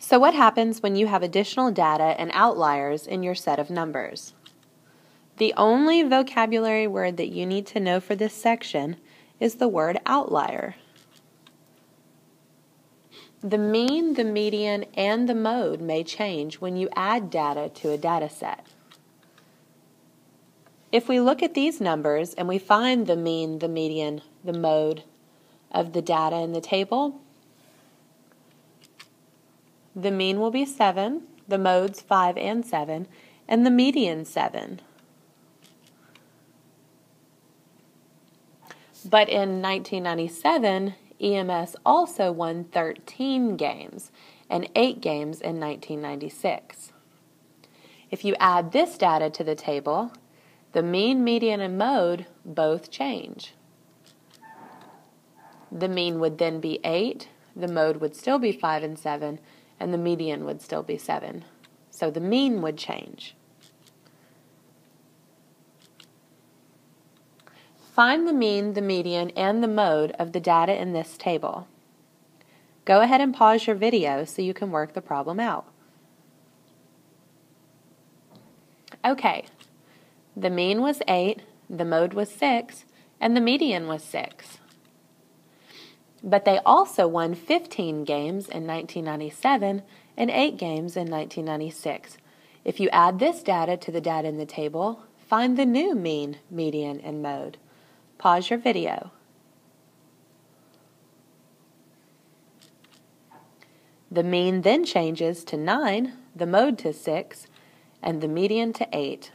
So what happens when you have additional data and outliers in your set of numbers? The only vocabulary word that you need to know for this section is the word outlier. The mean, the median, and the mode may change when you add data to a data set. If we look at these numbers and we find the mean, the median, the mode of the data in the table, the mean will be 7, the modes 5 and 7, and the median 7. But in 1997, EMS also won 13 games and 8 games in 1996. If you add this data to the table, the mean, median, and mode both change. The mean would then be 8, the mode would still be 5 and 7, and the median would still be 7. So the mean would change. Find the mean, the median, and the mode of the data in this table. Go ahead and pause your video so you can work the problem out. Okay, the mean was 8, the mode was 6, and the median was 6. But they also won 15 games in 1997 and 8 games in 1996. If you add this data to the data in the table, find the new mean, median, and mode. Pause your video. The mean then changes to 9, the mode to 6, and the median to 8.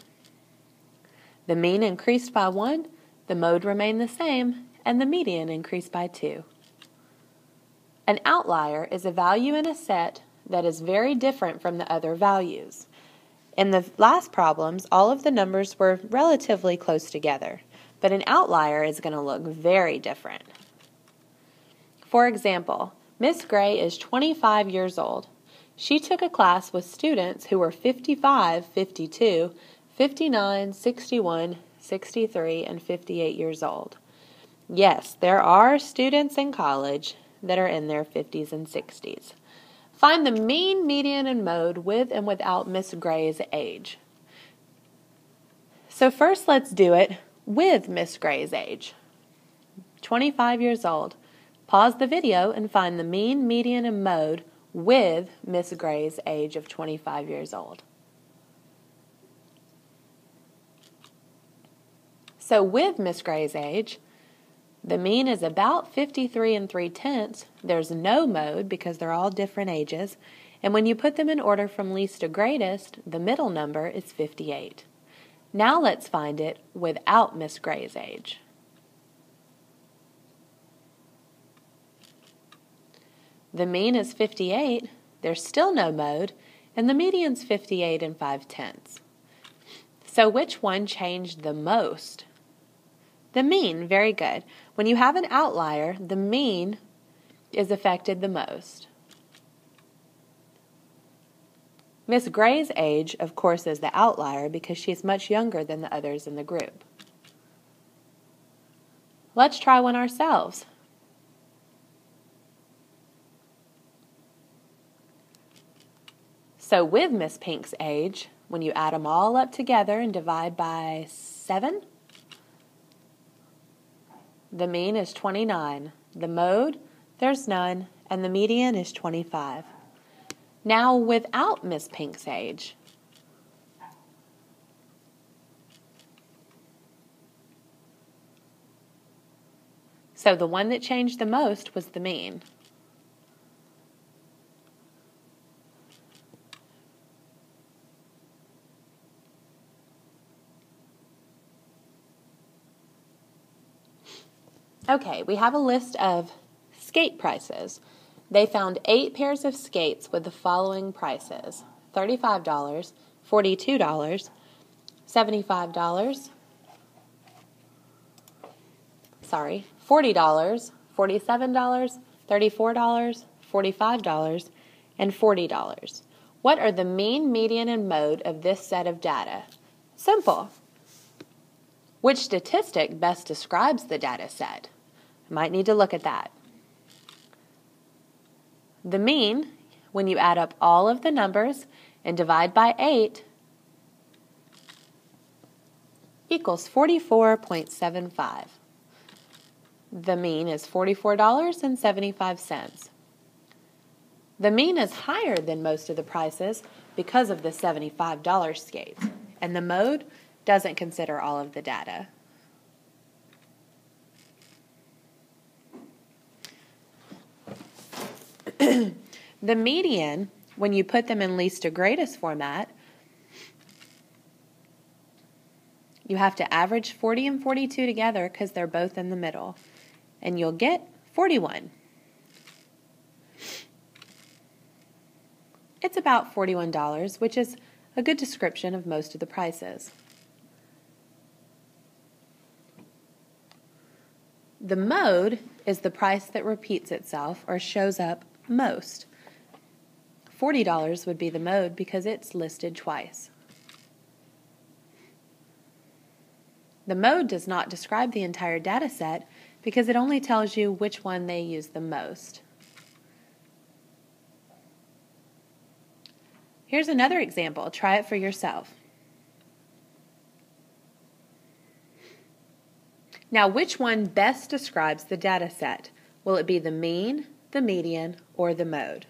The mean increased by 1, the mode remained the same, and the median increased by 2. An outlier is a value in a set that is very different from the other values. In the last problems, all of the numbers were relatively close together, but an outlier is going to look very different. For example, Miss Gray is 25 years old. She took a class with students who were 55, 52, 59, 61, 63, and 58 years old. Yes, there are students in college that are in their 50s and 60s. Find the mean, median, and mode with and without Miss Gray's age. So first let's do it with Miss Gray's age. 25 years old. Pause the video and find the mean, median, and mode with Miss Gray's age of 25 years old. So with Miss Gray's age, the mean is about 53 3/10. There's no mode because they're all different ages. And when you put them in order from least to greatest, the middle number is 58. Now let's find it without Miss Gray's age. The mean is 58. There's still no mode. And the median's 58 5/10. So which one changed the most? The mean, very good. When you have an outlier, the mean is affected the most. Miss Gray's age, of course, is the outlier because she's much younger than the others in the group. Let's try one ourselves. So with Miss Pink's age, when you add them all up together and divide by 7, the mean is 29. The mode, there's none, and the median is 25. Now without Miss Pink's age, so the one that changed the most was the mean. Okay, we have a list of skate prices. They found 8 pairs of skates with the following prices: $35, $42, $75, $40, $47, $34, $45, and $40. What are the mean, median, and mode of this set of data? Simple. Which statistic best describes the data set? I might need to look at that. The mean when you add up all of the numbers and divide by 8, equals 44.75. The mean is $44.75. The mean is higher than most of the prices because of the $75 skates, and the mode doesn't consider all of the data. The median, when you put them in least to greatest format, you have to average 40 and 42 together because they're both in the middle, and you'll get 41. It's about $41, which is a good description of most of the prices. The mode is the price that repeats itself or shows up most. $40 would be the mode because it's listed twice. The mode does not describe the entire data set because it only tells you which one they use the most. Here's another example. Try it for yourself. Now, which one best describes the data set? Will it be the mean, the median, or the mode?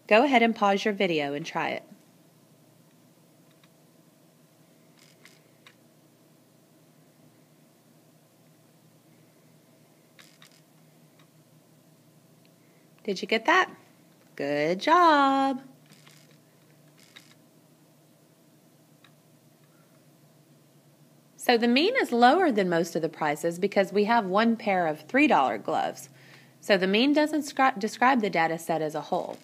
Go ahead and pause your video and try it. Did you get that? Good job. So the mean is lower than most of the prices because we have one pair of $3 gloves. So the mean doesn't describe the data set as a whole.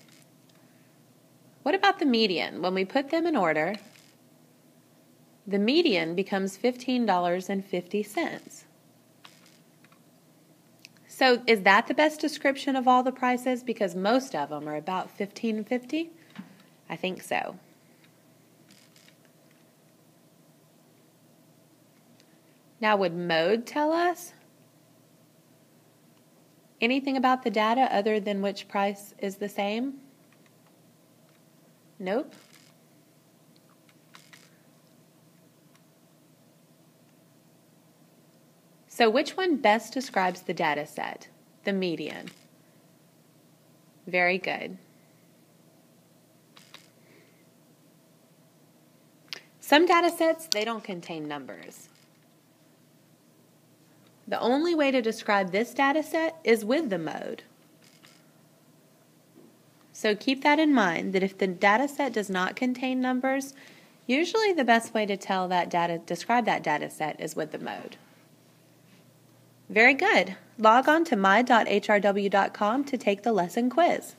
What about the median? When we put them in order, the median becomes $15.50. So is that the best description of all the prices? Because most of them are about $15.50? I think so. Now, would mode tell us anything about the data other than which price is the same? Nope. So which one best describes the data set? The median. Very good. Some data sets, they don't contain numbers. The only way to describe this data set is with the mode. So keep that in mind, that if the data set does not contain numbers, usually the best way to describe that data set is with the mode. Very good. Log on to my.hrw.com to take the lesson quiz.